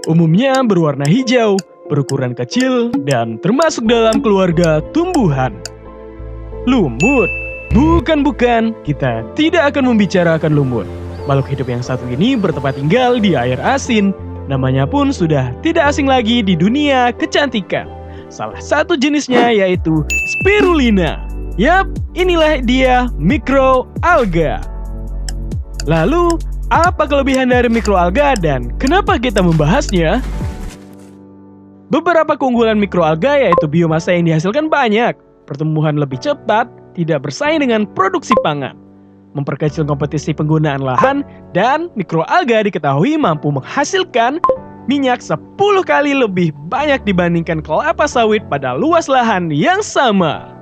umumnya berwarna hijau, berukuran kecil, dan termasuk dalam keluarga tumbuhan. Lumut? Bukan, kita tidak akan membicarakan lumut. Makhluk hidup yang satu ini bertempat tinggal di air asin. Namanya pun sudah tidak asing lagi di dunia kecantikan. Salah satu jenisnya yaitu spirulina. Yap, inilah dia mikroalga. Lalu, apa kelebihan dari mikroalga dan kenapa kita membahasnya? Beberapa keunggulan mikroalga yaitu biomasa yang dihasilkan banyak, pertumbuhan lebih cepat, tidak bersaing dengan produksi pangan, memperkecil kompetisi penggunaan lahan, dan mikroalga diketahui mampu menghasilkan minyak 10 kali lebih banyak dibandingkan kelapa sawit pada luas lahan yang sama.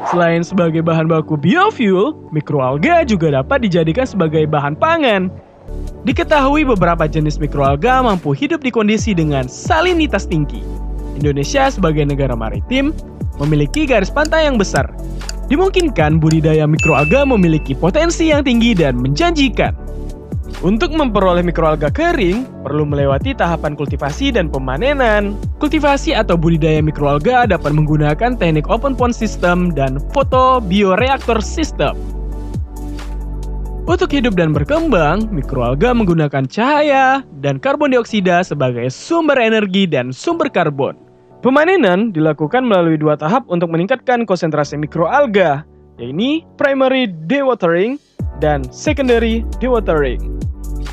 Selain sebagai bahan baku biofuel, mikroalga juga dapat dijadikan sebagai bahan pangan. Diketahui beberapa jenis mikroalga mampu hidup di kondisi dengan salinitas tinggi. Indonesia sebagai negara maritim memiliki garis pantai yang besar. Dimungkinkan budidaya mikroalga memiliki potensi yang tinggi dan menjanjikan. Untuk memperoleh mikroalga kering, perlu melewati tahapan kultivasi dan pemanenan. Kultivasi atau budidaya mikroalga dapat menggunakan teknik open pond system dan photobioreactor system. Untuk hidup dan berkembang, mikroalga menggunakan cahaya dan karbon dioksida sebagai sumber energi dan sumber karbon. Pemanenan dilakukan melalui 2 tahap untuk meningkatkan konsentrasi mikroalga, yaitu primary dewatering dan secondary dewatering.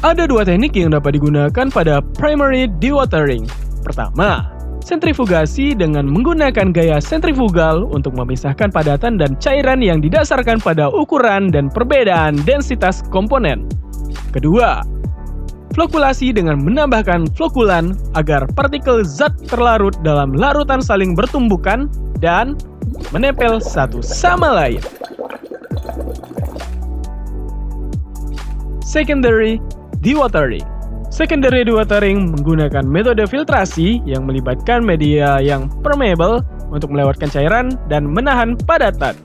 Ada 2 teknik yang dapat digunakan pada primary dewatering. Pertama, sentrifugasi dengan menggunakan gaya sentrifugal untuk memisahkan padatan dan cairan yang didasarkan pada ukuran dan perbedaan densitas komponen. Kedua, flokulasi dengan menambahkan flokulan agar partikel zat terlarut dalam larutan saling bertumbukan dan menempel satu sama lain. Secondary dewatering. Secondary dewatering menggunakan metode filtrasi yang melibatkan media yang permeable untuk melewatkan cairan dan menahan padatan.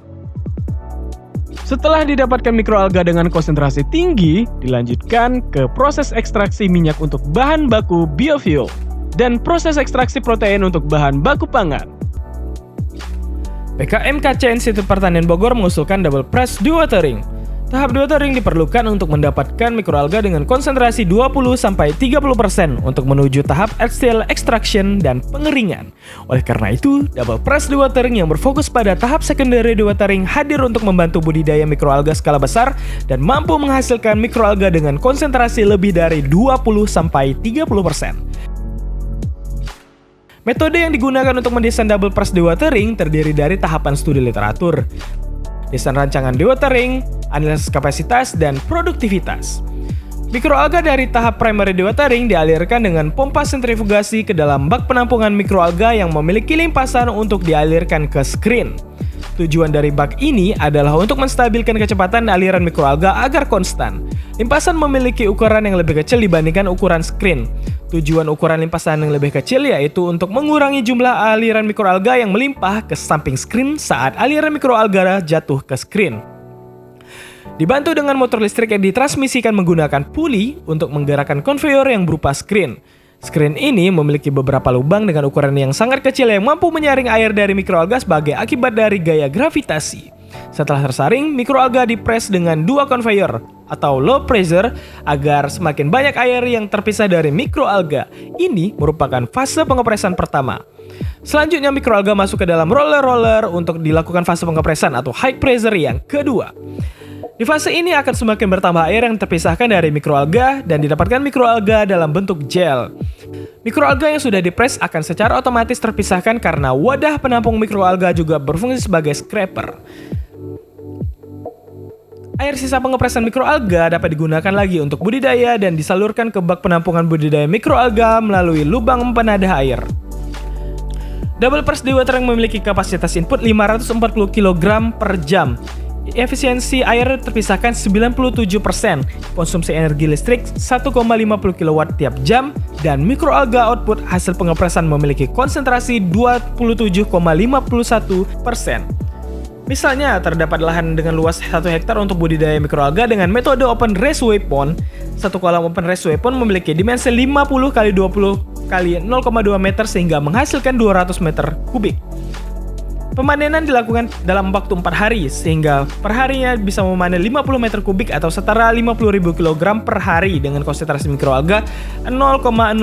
Setelah didapatkan mikroalga dengan konsentrasi tinggi, dilanjutkan ke proses ekstraksi minyak untuk bahan baku biofuel dan proses ekstraksi protein untuk bahan baku pangan. PKMKC Institut Pertanian Bogor mengusulkan double press dewatering. Tahap dewatering diperlukan untuk mendapatkan mikroalga dengan konsentrasi 20-30% untuk menuju tahap axial extraction dan pengeringan. Oleh karena itu, double press dewatering yang berfokus pada tahap secondary dewatering hadir untuk membantu budidaya mikroalga skala besar dan mampu menghasilkan mikroalga dengan konsentrasi lebih dari 20-30%. Metode yang digunakan untuk mendesain double press dewatering terdiri dari tahapan studi literatur, desain rancangan dewatering, analisis kapasitas, dan produktivitas. Mikroalga dari tahap primary dewatering dialirkan dengan pompa sentrifugasi ke dalam bak penampungan mikroalga yang memiliki limpasan untuk dialirkan ke screen. Tujuan dari bak ini adalah untuk menstabilkan kecepatan aliran mikroalga agar konstan. Limpasan memiliki ukuran yang lebih kecil dibandingkan ukuran screen. Tujuan ukuran limpasan yang lebih kecil yaitu untuk mengurangi jumlah aliran mikroalga yang melimpah ke samping screen saat aliran mikroalga jatuh ke screen. Dibantu dengan motor listrik yang ditransmisikan menggunakan puli untuk menggerakkan konveyor yang berupa screen. Screen ini memiliki beberapa lubang dengan ukuran yang sangat kecil yang mampu menyaring air dari mikroalga sebagai akibat dari gaya gravitasi. Setelah tersaring, mikroalga dipres dengan 2 konveyor atau low pressure agar semakin banyak air yang terpisah dari mikroalga. Ini merupakan fase pengepresan pertama. Selanjutnya mikroalga masuk ke dalam roller-roller untuk dilakukan fase pengepresan atau high pressure yang kedua. Di fase ini akan semakin bertambah air yang terpisahkan dari mikroalga dan didapatkan mikroalga dalam bentuk gel. Mikroalga yang sudah dipres akan secara otomatis terpisahkan karena wadah penampung mikroalga juga berfungsi sebagai scraper. Air sisa pengepresan mikroalga dapat digunakan lagi untuk budidaya dan disalurkan ke bak penampungan budidaya mikroalga melalui lubang penadah air. Double press dewatering memiliki kapasitas input 540 kg per jam. Efisiensi air terpisahkan 97%, konsumsi energi listrik 1,50 kW tiap jam, dan mikroalga output hasil pengepresan memiliki konsentrasi 27,51%. Misalnya, terdapat lahan dengan luas 1 hektar untuk budidaya mikroalga dengan metode open raceway pond. Satu kolam open raceway pond memiliki dimensi 50 x 20 kali 0,2 meter sehingga menghasilkan 200 meter kubik. Pemanenan dilakukan dalam waktu 4 hari, sehingga perharinya bisa memanen 50 meter kubik atau setara 50.000 kg per hari dengan konsentrasi mikroalga 0,03%.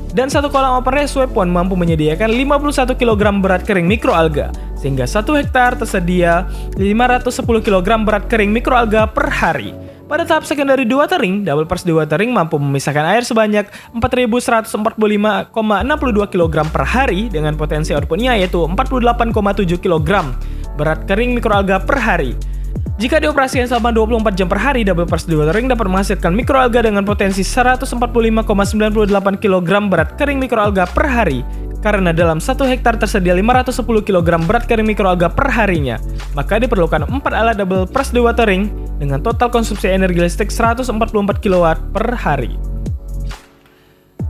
Dan satu kolam open raceway pond mampu menyediakan 51 kg berat kering mikroalga, sehingga 1 hektar tersedia 510 kg berat kering mikroalga per hari. Pada tahap secondary dewatering, double press dewatering mampu memisahkan air sebanyak 4.145,62 kg per hari dengan potensi outputnya yaitu 48,7 kg berat kering mikroalga per hari. Jika dioperasikan selama 24 jam per hari, double press dewatering dapat menghasilkan mikroalga dengan potensi 145,98 kg berat kering mikroalga per hari. Karena dalam 1 hektar tersedia 510 kg berat kering mikroalga per harinya, maka diperlukan 4 alat double press dewatering dengan total konsumsi energi listrik 144 kW per hari.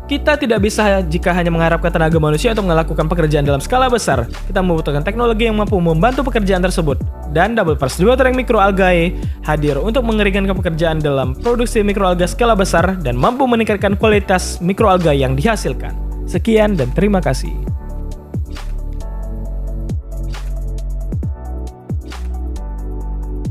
Kita tidak bisa jika hanya mengharapkan tenaga manusia untuk melakukan pekerjaan dalam skala besar. Kita membutuhkan teknologi yang mampu membantu pekerjaan tersebut. Dan double press dewatering mikroalgae hadir untuk mengeringkan pekerjaan dalam produksi mikroalga skala besar dan mampu meningkatkan kualitas mikroalga yang dihasilkan. Sekian dan terima kasih.